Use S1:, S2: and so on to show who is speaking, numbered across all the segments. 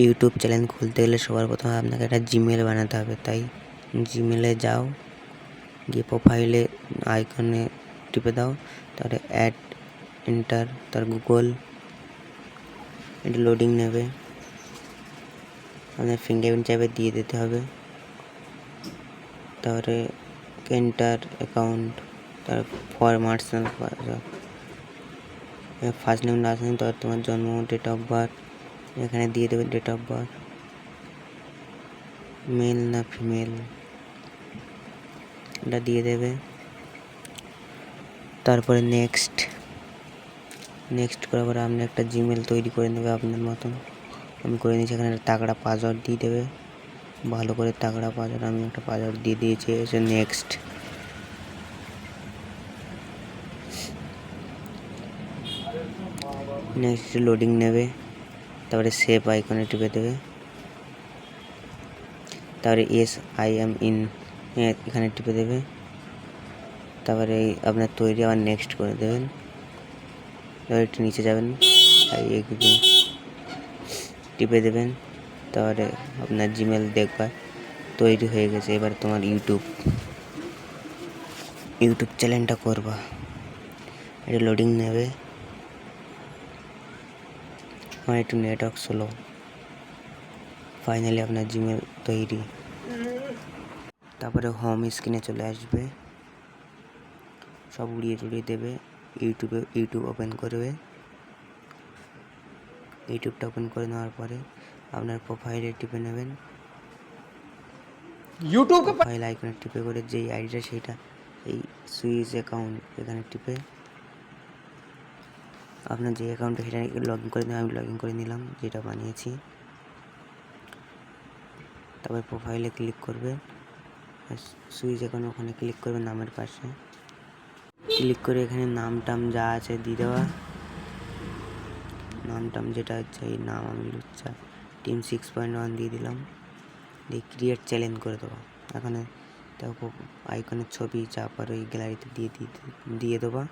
S1: YouTube channel খুলতে গেলে সবার প্রথমে আপনাকে একটা জিমেল বানাতে হবে। তাই জিমেলে যাও, গিয়ে প্রোফাইলে আইকনে টিপে দাও, তারপরে অ্যাড এন্টার, তার গুগল, এটা লোডিং নেবে। আপনার ফিঙ্গারপ্রিন্ট চাইবে দিয়ে দিতে হবে। তারপরে এন্টার অ্যাকাউন্ট, তারপর format first name last name, তারপর তোমার জন্ম, ডেট অফ বার্থ এখানে দিয়ে দেবে। ডেট অফ বার্থ মেল না ফিমেল এটা দিয়ে দেবে। তারপরে নেক্সট করার পরে আপনি একটা জিমেল তৈরি করে নেবে আপনার মতন। আমি করে নিয়েছি। এখানে একটা তাগড়া পাসওয়ার্ড দিয়ে দেবে, ভালো করে তাগড়া পাসওয়ার্ড। আমি একটা পাসওয়ার্ড দিয়ে দিয়েছি। এসে নেক্সট লোডিং নেবে। তারপরে সেভ আইকনে টিপে দেবে। তারপরে ইয়েস আই এম ইন এখানে টিপে দেবে। তারপরে আপনার তৈরি আবার নেক্সট করে দেবেন। তারপরে একটু নিচে যাবেন, টিপে দেবেন। তারপরে আপনার জিমেল দেখবা তৈরি হয়ে গেছে। এবার তোমার ইউটিউব চ্যানেলটা করবা। এটা লোডিং নেবে। আমার একটু নেটওয়ার্ক স্লো। ফাইনালি আপনার জিমেল তৈরি। তারপরে হোম স্ক্রিনে চলে আসবে, সব উড়িয়ে টুড়িয়ে দেবে। ইউটিউব ওপেন করবে। ইউটিউবটা ওপেন করে নেওয়ার পরে আপনার প্রোফাইলে টিপে নেবেন। ইউটিউব প্রোফাইল আইকনে টিপে করে যেই আইডিটা সেইটা এই সুইচ অ্যাকাউন্ট এখানে টিপে আপনার যে অ্যাকাউন্টটা সেটা লগ ইন করে নেবেন। আমি লগ ইন করে নিলাম যেটা বানিয়েছি। তারপর প্রোফাইলে ক্লিক করবে, সুইচ অ্যাকাউন্ট ওখানে ক্লিক করবে, নামের পাশে ক্লিক করে এখানে নাম টাম যা আছে দিয়ে দেওয়া। নাম টাম যেটা হচ্ছে এই নাম আমি লুচ্চা টিম 6.1 দিয়ে দিলাম। দিয়ে ক্রিয়েট চ্যালেঞ্জ করে দেবো। এখানে দেখো আইকনের ছবি চাপার ওই গ্যালারিতে দিয়ে দেবা।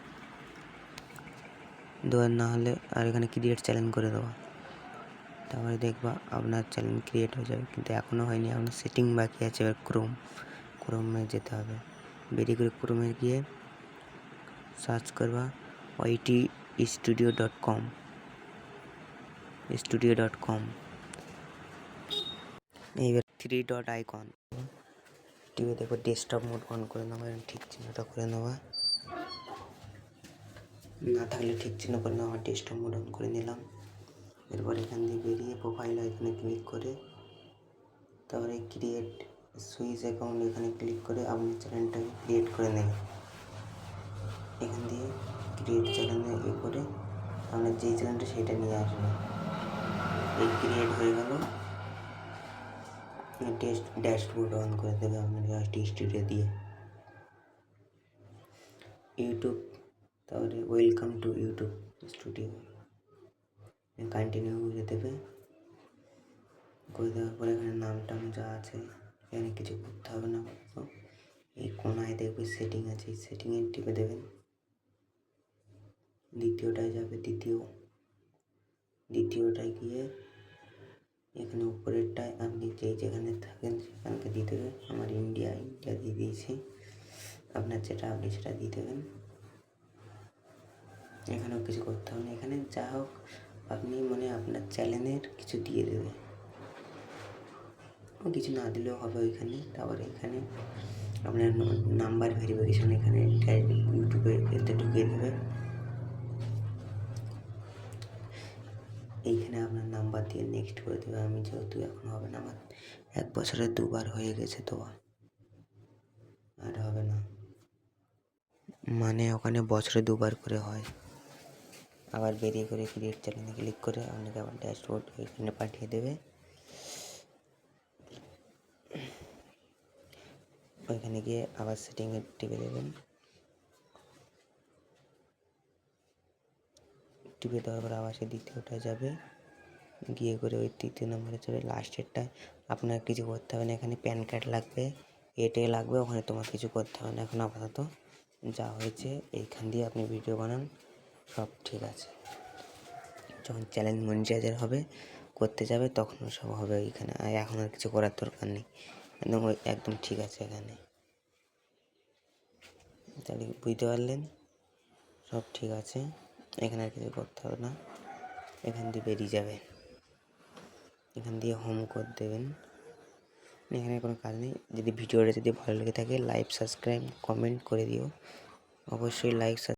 S1: দেওয়ার না হলে আর এখানে ক্রিয়েট চ্যালেঞ্জ করে দেওয়া। তারপরে দেখবা আপনার চ্যানেল ক্রিয়েট হয়ে যাবে, কিন্তু এখনও হয়নি। আপনার সেটিং বাকি আছে। এবার ক্রোমে যেতে হবে। বেরিয়ে করে ক্রোমে গিয়ে সার্চ করবা ytstudio.com। এইবার 3 ডট আইকন টিভি দেখো, ডেস্কটপ মোড অন করে নেওয়া। ঠিক চিহ্নটা করে নেওয়া, না থাকলে ঠিক চিহ্ন করে নেওয়া। ডেস্কটপ মোড অন করে নিলাম। এরপর এখান দিয়ে বেরিয়ে প্রোফাইল আইকনে ক্লিক করে তারপরে ক্রিয়েট সুইচ অ্যাকাউন্ট এখানে ক্লিক করে আপনি চ্যানেলটাকে ক্রিয়েট করে নেবেন। এখান দিয়ে ক্রিয়েট চ্যানেলে করে আপনার যেই চ্যানেলটা সেটা নিয়ে আসবে। এই ক্রিয়েট হয়ে গেল। ড্যাশবোর্ড অন করে দেবে আপনার স্টুডিও দিয়ে। ইউটিউব, তারপরে welcome to YouTube studio continue করে দেবে। করে দেওয়ার পরে এখানে নাম টাম যা আছে এখানে কিছু করতে হবে না। এই কোনায় দেখবে সেটিং আছে, এই সেটিংয়ে টিপে দেবেন। দ্বিতীয়টায় যাবে, দ্বিতীয়টায় গিয়ে এখানে উপরেরটায় আপনি যেখানে থাকেন সেখানকে দিয়ে দেবেন। আমার ইন্ডিয়া দিয়ে দিয়েছি। আপনার যেটা আপনি সেটা দিয়ে দেবেন। এখানেও কিছু করতে হবে না। এখানে যা হোক আপনি আপনার চ্যানেলের কিছু দিয়ে দেবে, কিছু না দিলেও হবে ওইখানে। তারপরে এখানে আপনার নাম্বার ভেরিফিকেশান এখানে ইউটিউবে এতে ঢুকিয়ে দেবে। এইখানে আপনার নাম্বার দিয়ে নেক্সট করে দেবে। আমি যেহেতু এখন হবে না, আমার 1 বছরে 2বার হয়ে গেছে, তো আর হবে না। ওখানে বছরে 2বার করে হয়। আবার বেরিয়ে করে ক্রিয়েট চ্যানেলে ক্লিক করে আপনাকে আবার ড্যাশবোর্ড ওইখানে পাঠিয়ে দেবে। ওইখানে গিয়ে আবার সেটিংয়ে টিপে দেবেন। টিপে দেওয়ার পর আবার সে দ্বিতীয়টায় যাবে, গিয়ে করে ওই 3 নম্বরে চলে লাস্টেরটায়। আপনার কিছু করতে হবে না। এখানে প্যান কার্ড লাগবে, এটাই লাগবে। ওখানে তোমার কিছু করতে হবে না। এখন আপাতত যা হয়েছে এইখান দিয়ে আপনি ভিডিও বানান, সব ঠিক আছে। যখন চ্যানেল মনিটাইজার হবে করতে যাবে তখন সব হবে এখানে, আর এখন আর কিছু করার দরকার নেই, একদম ঠিক আছে এখানে। তাহলে বুঝতে পারলেন, সব ঠিক আছে, এখানে আর কিছু করতে হবে না। এখান দিয়ে বেরিয়ে যাবে, এখান দিয়ে হোম করে দেবেন, এখানে কোনো কাজ নেই। যদি ভিডিওটা যদি ভালো লেগে থাকে লাইক সাবস্ক্রাইব কমেন্ট করে দিও, অবশ্যই লাইক